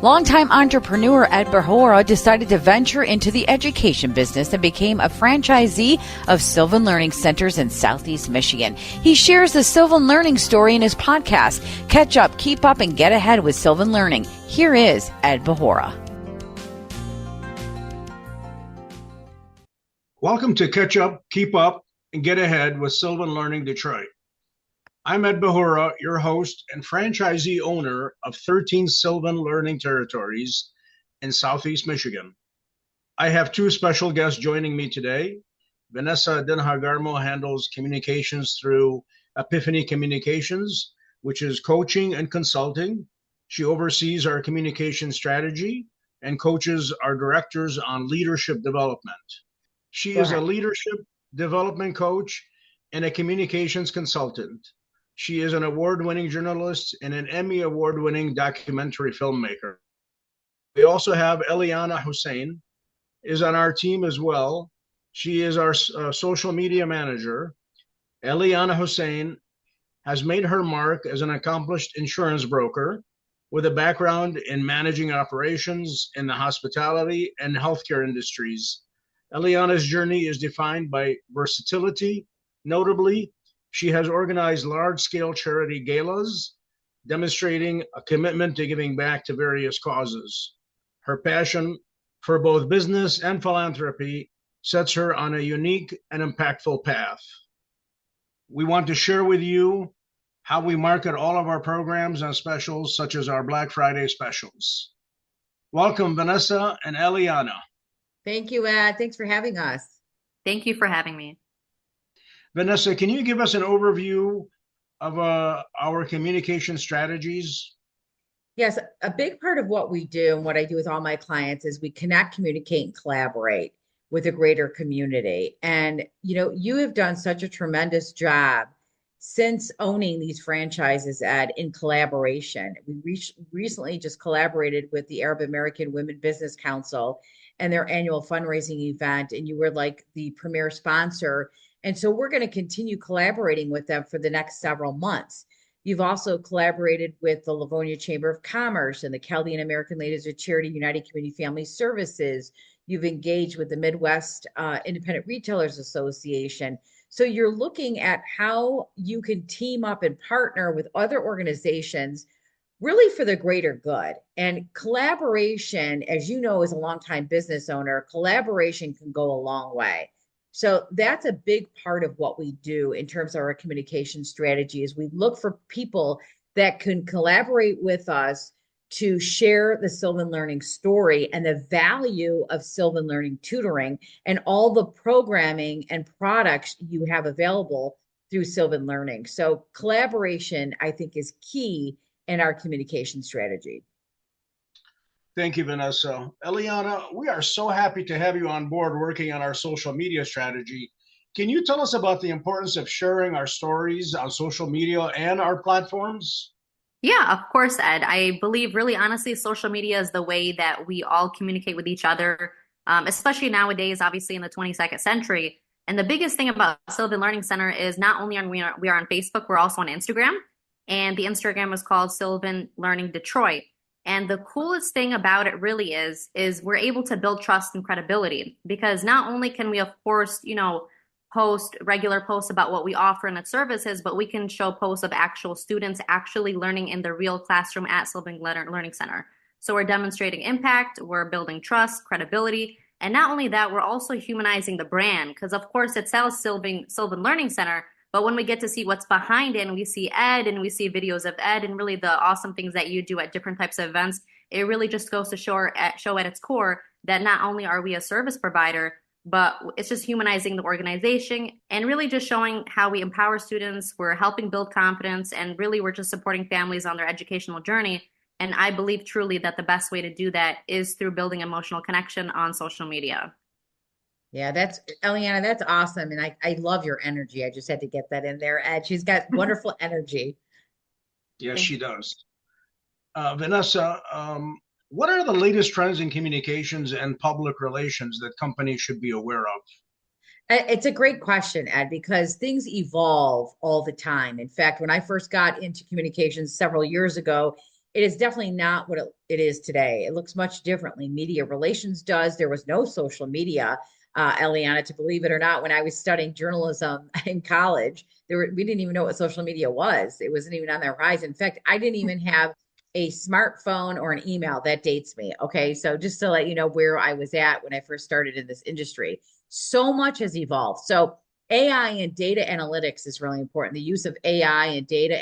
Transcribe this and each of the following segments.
Longtime entrepreneur Ed Bahour decided to venture into the education business and became a franchisee of Sylvan Learning Centers in Southeast Michigan. He shares the Sylvan Learning story in his podcast, Catch Up, Keep Up, and Get Ahead with Sylvan Learning. Here is Ed Bahour. Welcome to Catch Up, Keep Up, and Get Ahead with Sylvan Learning Detroit. I'm Ed Bahour, your host and franchisee owner of 13 Sylvan Learning Territories in Southeast Michigan. I have two special guests joining me today. Vanessa Denha Garmo handles communications through Epiphany Communications, which is coaching and consulting. She oversees our communication strategy and coaches our directors on leadership development. She is a leadership development coach and a communications consultant. She is an award-winning journalist and an Emmy award-winning documentary filmmaker. We also have Eliana Hussein is on our team as well. She is our social media manager. Eliana Hussein has made her mark as an accomplished insurance broker with a background in managing operations in the hospitality and healthcare industries. Eliana's journey is defined by versatility. Notably, she has organized large-scale charity galas, demonstrating a commitment to giving back to various causes. Her passion for both business and philanthropy sets her on a unique and impactful path. We want to share with you how we market all of our programs and specials, such as our Black Friday specials. Welcome, Vanessa and Eliana. Thank you, Ed. Thanks for having us. Thank you for having me. Vanessa, can you give us an overview of our communication strategies? Yes, a big part of what we do and what I do with all my clients is we connect, communicate, and collaborate with a greater community. And, you have done such a tremendous job since owning these franchises, Ed, in collaboration. We recently just collaborated with the Arab American Women Business Council and their annual fundraising event, and you were like the premier sponsor. And so we're going to continue collaborating with them for the next several months. You've also collaborated with the Livonia Chamber of Commerce and the Chaldean American Ladies of Charity United Community Family Services. You've engaged with the Midwest Independent Retailers Association. So you're looking at how you can team up and partner with other organizations really for the greater good. And collaboration, as you know, as a longtime business owner, collaboration can go a long way. So that's a big part of what we do in terms of our communication strategy is we look for people that can collaborate with us to share the Sylvan Learning story and the value of Sylvan Learning tutoring and all the programming and products you have available through Sylvan Learning. So collaboration, I think, is key in our communication strategy. Thank you, Vanessa. Eliana, we are so happy to have you on board working on our social media strategy. Can you tell us about the importance of sharing our stories on social media and our platforms? Yeah, of course, Ed. I believe really honestly, social media is the way that we all communicate with each other, especially nowadays, obviously in the 22nd century. And the biggest thing about Sylvan Learning Center is not only we are on Facebook, we're also on Instagram. And the Instagram is called Sylvan Learning Detroit. And the coolest thing about it really is we're able to build trust and credibility because not only can we, of course, post regular posts about what we offer and its services, but we can show posts of actual students actually learning in the real classroom at Sylvan Learning Center. So we're demonstrating impact, we're building trust, credibility, and not only that, we're also humanizing the brand because, of course, it sells Sylvan Learning Center. But when we get to see what's behind it and we see Ed and we see videos of Ed and really the awesome things that you do at different types of events, it really just goes to show at its core that not only are we a service provider, but it's just humanizing the organization and really just showing how we empower students. We're helping build confidence and really we're just supporting families on their educational journey. And I believe truly that the best way to do that is through building emotional connection on social media. Yeah, that's Eliana, that's awesome. And I love your energy. I just had to get that in there. And she's got wonderful energy. Yes, she does. Vanessa, what are the latest trends in communications and public relations that companies should be aware of? It's a great question, Ed, because things evolve all the time. In fact, when I first got into communications several years ago, it is definitely not what it is today. It looks much differently. Media relations does. There was no social media, Eliana, to believe it or not. When I was studying journalism in college, we didn't even know what social media was. It wasn't even on the horizon. In fact, I didn't even have a smartphone or an email. That dates me. Okay. So just to let you know where I was at when I first started in this industry, so much has evolved. So AI and data analytics is really important. The use of AI and data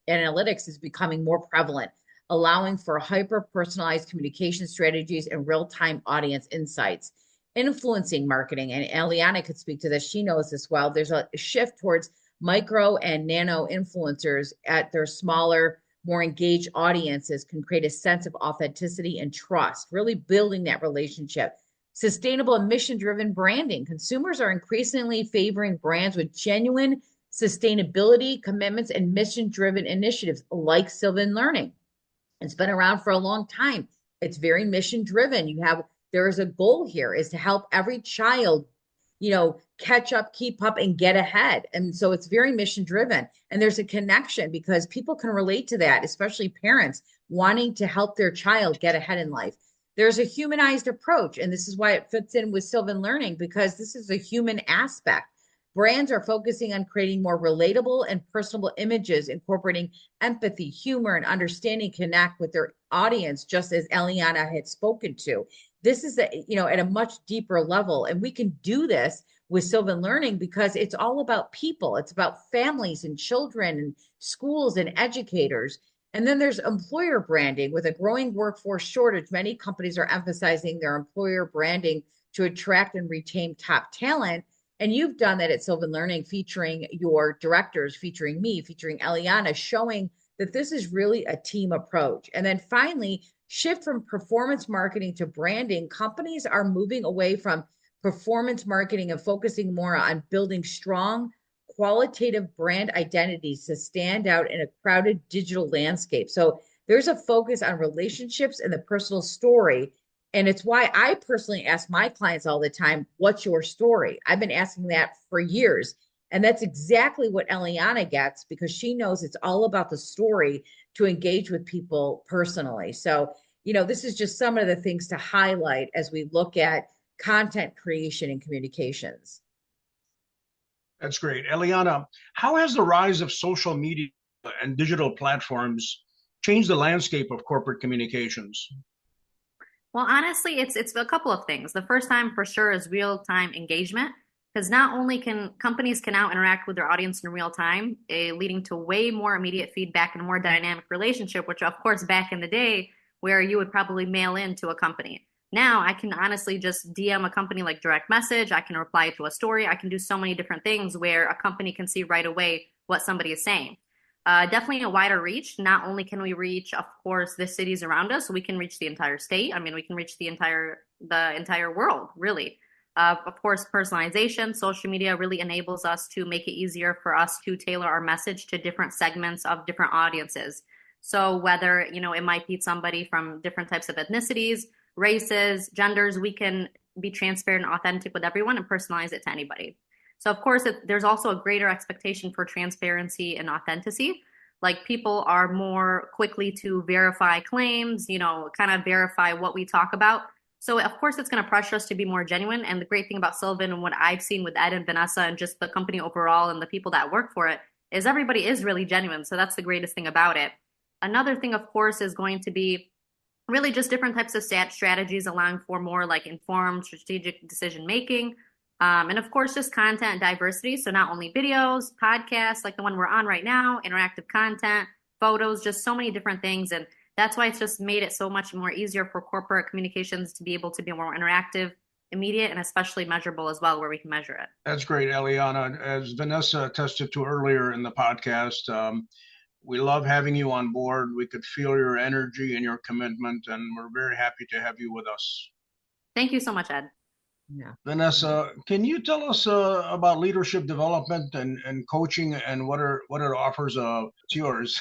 analytics is becoming more prevalent, allowing for hyper personalized communication strategies and real time audience insights. Influencing marketing, and Eliana could speak to this. She knows this well. There's a shift towards micro and nano influencers at their smaller, more engaged audiences can create a sense of authenticity and trust, really building that relationship. Sustainable and mission-driven branding. Consumers are increasingly favoring brands with genuine sustainability commitments and mission-driven initiatives like Sylvan Learning. It's been around for a long time. It's very mission-driven. There is a goal here is to help every child, catch up, keep up, and get ahead. And so it's very mission driven. And there's a connection because people can relate to that, especially parents wanting to help their child get ahead in life. There's a humanized approach. And this is why it fits in with Sylvan Learning, because this is a human aspect. Brands are focusing on creating more relatable and personable images, incorporating empathy, humor, and understanding connect with their audience, just as Eliana had spoken to. This is at a much deeper level. And we can do this with Sylvan Learning because it's all about people. It's about families and children and schools and educators. And then there's employer branding. With a growing workforce shortage, many companies are emphasizing their employer branding to attract and retain top talent. And you've done that at Sylvan Learning, featuring your directors, featuring me, featuring Eliana, showing that this is really a team approach. And then finally, shift from performance marketing to branding. Companies are moving away from performance marketing and focusing more on building strong, qualitative brand identities to stand out in a crowded digital landscape. So there's a focus on relationships and the personal story. And it's why I personally ask my clients all the time, what's your story? I've been asking that for years. And that's exactly what Eliana gets, because she knows it's all about the story to engage with people personally. So, this is just some of the things to highlight as we look at content creation and communications. That's great. Eliana, how has the rise of social media and digital platforms changed the landscape of corporate communications? Well, honestly, it's a couple of things. The first time for sure is real-time engagement, because not only can companies now interact with their audience in real time, leading to way more immediate feedback and a more dynamic relationship, which of course back in the day where you would probably mail in to a company. Now I can honestly just DM a company like direct message. I can reply to a story. I can do so many different things where a company can see right away what somebody is saying. Definitely a wider reach. Not only can we reach, of course, the cities around us, we can reach the entire state. I mean, we can reach the entire world, really. Of course, personalization, social media really enables us to make it easier for us to tailor our message to different segments of different audiences. So whether, it might be somebody from different types of ethnicities, races, genders, we can be transparent and authentic with everyone and personalize it to anybody. So of course, there's also a greater expectation for transparency and authenticity. Like people are more quickly to verify claims, kind of verify what we talk about. So of course, it's going to pressure us to be more genuine. And the great thing about Sylvan and what I've seen with Ed and Vanessa and just the company overall and the people that work for it is everybody is really genuine. So that's the greatest thing about it. Another thing, of course, is going to be really just different types of strategies, allowing for more like informed strategic decision making. And of course, just content diversity. So not only videos, podcasts like the one we're on right now, interactive content, photos, just so many different things. And that's why it's just made it so much more easier for corporate communications to be able to be more interactive, immediate, and especially measurable as well, where we can measure it. That's great, Eliana. As Vanessa attested to earlier in the podcast, we love having you on board. We could feel your energy and your commitment, and we're very happy to have you with us. Thank you so much, Ed. Yeah. Vanessa, can you tell us about leadership development and coaching and what it offers? It's yours.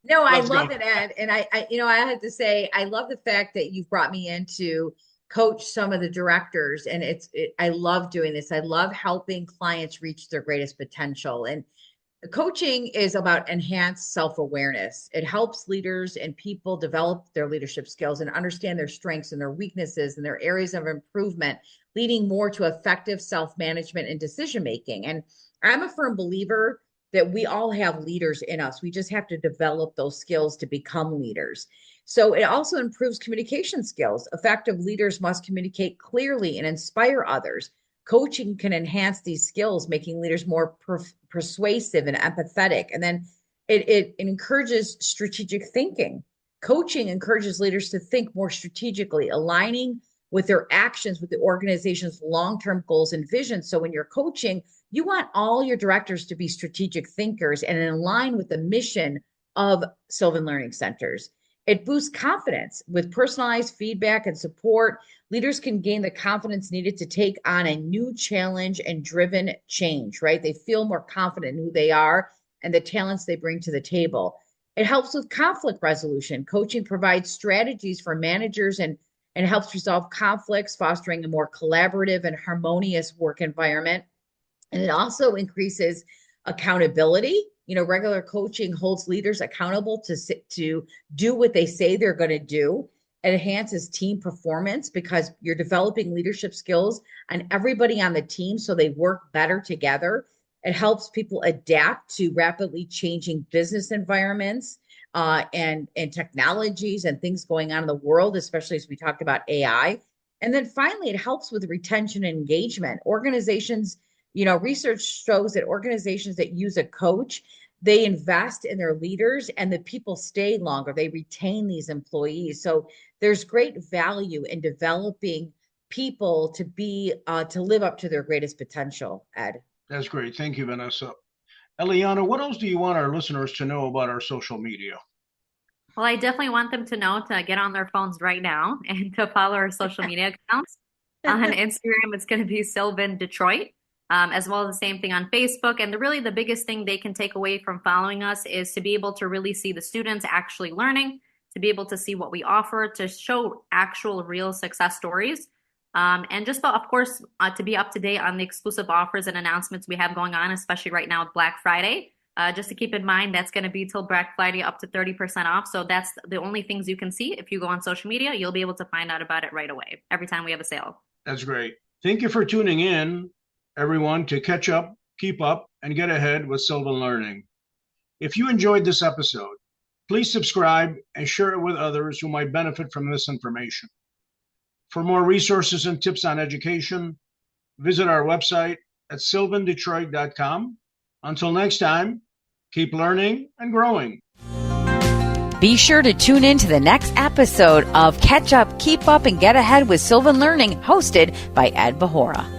No, I love it, Ed. And I had to say, I love the fact that you've brought me in to coach some of the directors. And I love doing this. I love helping clients reach their greatest potential. And Coaching is about enhanced self-awareness. It helps leaders and people develop their leadership skills and understand their strengths and their weaknesses and their areas of improvement, leading more to effective self-management and decision-making. And I'm a firm believer that we all have leaders in us. We just have to develop those skills to become leaders. So it also improves communication skills. Effective leaders must communicate clearly and inspire others. Coaching can enhance these skills, making leaders more persuasive and empathetic. And then it encourages strategic thinking. Coaching encourages leaders to think more strategically, aligning with their actions with the organization's long-term goals and visions. So when you're coaching, you want all your directors to be strategic thinkers and in line with the mission of Sylvan Learning Centers. It boosts confidence with personalized feedback and support. Leaders can gain the confidence needed to take on a new challenge and driven change, right? They feel more confident in who they are and the talents they bring to the table. It helps with conflict resolution. Coaching provides strategies for managers and helps resolve conflicts, fostering a more collaborative and harmonious work environment. And it also increases accountability. Regular coaching holds leaders accountable to do what they say they're going to do. It enhances team performance because you're developing leadership skills on everybody on the team so they work better together. It helps people adapt to rapidly changing business environments and technologies and things going on in the world, especially as we talked about AI. And then finally, it helps with retention and engagement. Organizations, research shows that organizations that use a coach, they invest in their leaders and the people stay longer. They retain these employees. So there's great value in developing people to live up to their greatest potential, Ed. That's great. Thank you, Vanessa. Eliana, what else do you want our listeners to know about our social media? Well, I definitely want them to know to get on their phones right now and to follow our social media accounts. On Instagram, it's going to be Sylvan Detroit, as well as the same thing on Facebook. And really the biggest thing they can take away from following us is to be able to really see the students actually learning, to be able to see what we offer, to show actual real success stories. And just, of course, to be up to date on the exclusive offers and announcements we have going on, especially right now with Black Friday. Just to keep in mind, that's going to be till Black Friday up to 30% off. So that's the only things you can see. If you go on social media, you'll be able to find out about it right away every time we have a sale. That's great. Thank you for tuning in, everyone, to catch up, keep up, and get ahead with Sylvan Learning. If you enjoyed this episode, please subscribe and share it with others who might benefit from this information. For more resources and tips on education, visit our website at sylvandetroit.com. Until next time, keep learning and growing. Be sure to tune in to the next episode of Catch Up, Keep Up, and Get Ahead with Sylvan Learning, hosted by Ed Bahour.